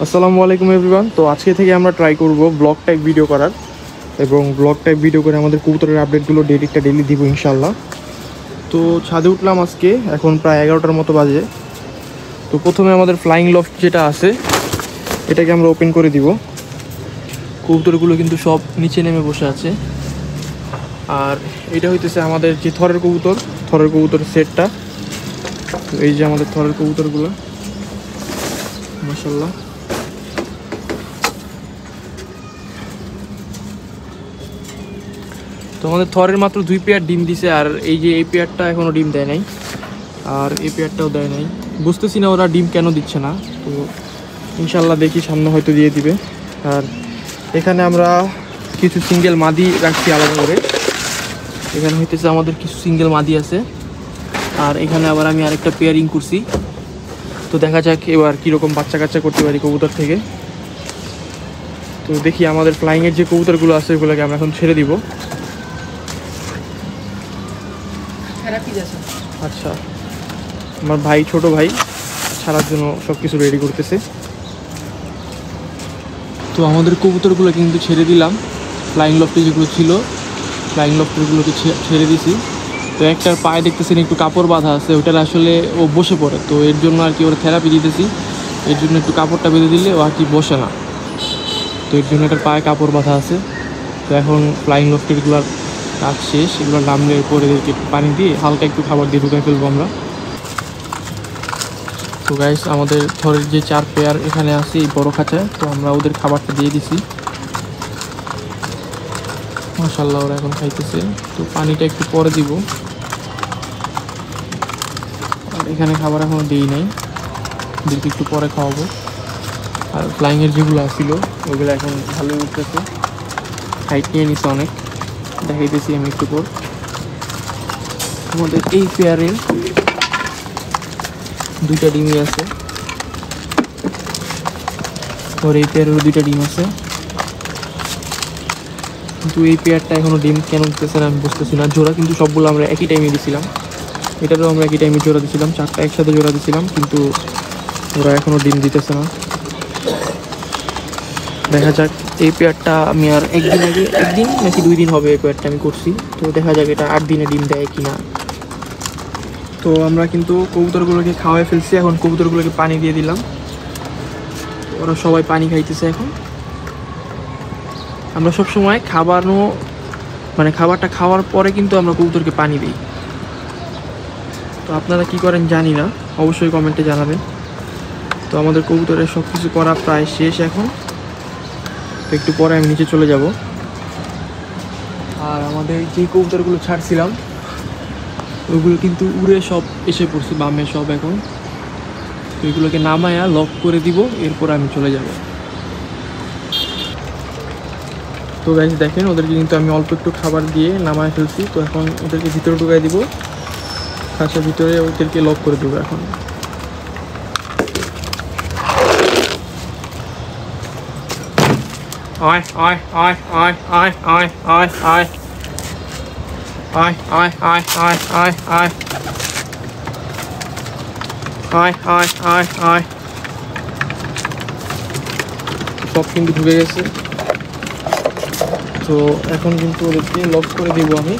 আসসালামু আলাইকুম এভরিওয়ান। তো আজকে থেকে আমরা ট্রাই করব ব্লগ টাইপ ভিডিও করার, এবং ব্লগ টাইপ ভিডিও করে আমাদের কবুতরের আপডেটগুলো ডেলি দিব ইনশাল্লাহ। তো ছাদে উঠলাম আজকে, এখন প্রায় 11টার মতো বাজে। তো প্রথমে আমাদের ফ্লাইং লফট যেটা আছে এটাকে আমরা ওপেন করে দিব। কবুতরগুলো কিন্তু সব নিচে নেমে বসে আছে। আর এটা হইতেছে আমাদের যে থরের কবুতরের সেটটা। তো এই যে আমাদের থরের কবুতরগুলো, মাশাআল্লাহ। তো আমাদের থরের মাত্র 2 পেয়ার ডিম দিছে, আর এই যে এই পেয়ারটা এখনও ডিম দেয় নাই, আর এই পেয়ারটাও দেয় নাই। বুঝতেছি না ওরা ডিম কেন দিচ্ছে না। তো ইনশাল্লাহ দেখি সামনে হয়তো দিয়ে দিবে। আর এখানে আমরা কিছু সিঙ্গেল মাদি রাখছি আলাদা করে। এখানে হইতেছে আমাদের কিছু সিঙ্গেল মাদি আছে, আর এখানে আবার আমি আরেকটা পেয়ারিং করছি। তো দেখা যাক এবার কীরকম বাচ্চা কাচ্চা করতে পারি কবুতর থেকে। তো দেখি আমাদের ফ্লাইংয়ের যে কবুতরগুলো আছে ওগুলোকে আমরা এখন ছেড়ে দিব। আচ্ছা, আমার ভাই, ছোট ভাই ছাড়ার জন্য সব কিছু রেডি করতেছে। তো আমাদের কবুতরগুলো কিন্তু ছেড়ে দিলাম। ফ্লাইং লফটে যেগুলো ছিল, ফ্লাইং লফটগুলোকে ছেড়ে দিছি। তো একটার পায়ে দেখতেছেন একটু কাপড় বাঁধা আছে, ওটার আসলে ও বসে পড়ে। তো এর জন্য আর কি ওরা থেরাপি দিতেছি, এর জন্য একটু কাপড়টা বেঁধে দিলে ও আর কি বসে না। তো এর জন্য এটার পায়ে কাপড় বাঁধা আছে। তো এখন ফ্লাইং লফটেরগুলোর কাজ শেষ, এগুলো নামলে পরে একটু পানি দিয়ে হালকা একটু খাবার দিয়ে ঢুকাই ফেলবো আমরা। তো গাইস, আমাদের থরের যে 4 পেয়ার এখানে আছে এই বড় খাঁচায়, তো আমরা ওদের খাবারটা দিয়ে দিছি। মাশাআল্লাহ ওরা এখন খাইতেছে। তো পানিটা একটু পরে দিব, আর এখানে খাবার এখনও দিই নাই, ওদেরকে একটু পরে খাওয়াবো। আর ফ্লাইংয়ের যেগুলো আসছিল ওগুলো এখন ভালোই উঠতেছে, হাইট নিয়ে নিছে অনেক, দেখাইতেছি আমি একটু পর। আমাদের এই পেয়ারের 2টা ডিমই আছে, ওর এই পেয়ারেরও 2টা ডিম আছে। কিন্তু এই পেয়ারটা এখনও ডিম কেন দিতেছে না আমি বুঝতেছি না। জোড়া কিন্তু সবগুলো আমরা একই টাইমে দিছিলাম, এটারও আমরা একই টাইমে জোড়া দিছিলাম, 4টা একসাথে জোড়া দিছিলাম, কিন্তু ওরা এখনও ডিম দিতেছে না। দেখা যাক, এই পেয়ারটা আমি আর একদিন নাকি 2 দিন হবে এই পেয়ারটা আমি করছি। তো দেখা যাক এটা 8 দিনে ডিম দেয় কি না। তো আমরা কিন্তু কবুতরগুলোকে খাওয়াই ফেলছি, এখন কবুতরগুলোকে পানি দিয়ে দিলাম। ওরা সবাই পানি খাইতেছে এখন। আমরা সবসময় খাবারটা খাওয়ার পরে কিন্তু আমরা কবুতরকে পানি দিই। তো আপনারা কি করেন জানি না, অবশ্যই কমেন্টে জানাবেন। তো আমাদের কবুতরের সব কিছু করা প্রায় শেষ এখন। তো একটু পরে আমি নিচে চলে যাব। আর আমাদের যে কবুতরগুলো ছাড়ছিলাম ওইগুলো কিন্তু উড়ে সব এসে পড়ছে বামে সব এখন। তো এগুলোকে নামায়া লক করে দিব, এরপর আমি চলে যাব। তো গাইস দেখেন, ওদেরকে কিন্তু আমি অল্প একটু খাবার দিয়ে নামায় ফেলছি। তো এখন ওদেরকে ভিতরে ঢুকাই দিব, খাঁচার ভিতরে ওদেরকে লক করে দেবো এখন। আয় আয় আয় আয় আয় আয় আয় আয় আয় আয় আয় আয় আয় আয় আয় আয় আয় আয়। সব কিন্তু ঢুকে গেছে। তো এখন কিন্তু ওদেরকে লক করে দেব আমি।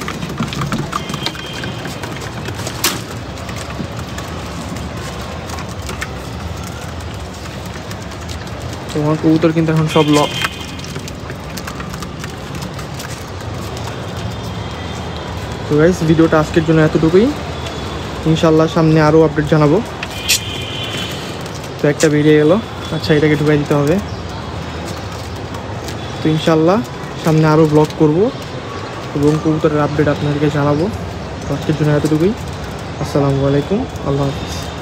তো আমার কবুতর কিন্তু এখন সব লক। তো গাইস, ভিডিওটা আজকের জন্য এতটুকুই। ইনশাল্লাহ সামনে আরও আপডেট জানাবো। তো একটা বেরিয়ে গেল, আচ্ছা এটাকে ঢুকাই দিতে হবে। তো ইনশাল্লাহ সামনে আরও ব্লগ করব এবং কবুতরের আপডেট আপনাদেরকে জানাবো। তো আজকের জন্য এতটুকুই। আসসালামু আলাইকুম, আল্লাহ হাফিজ।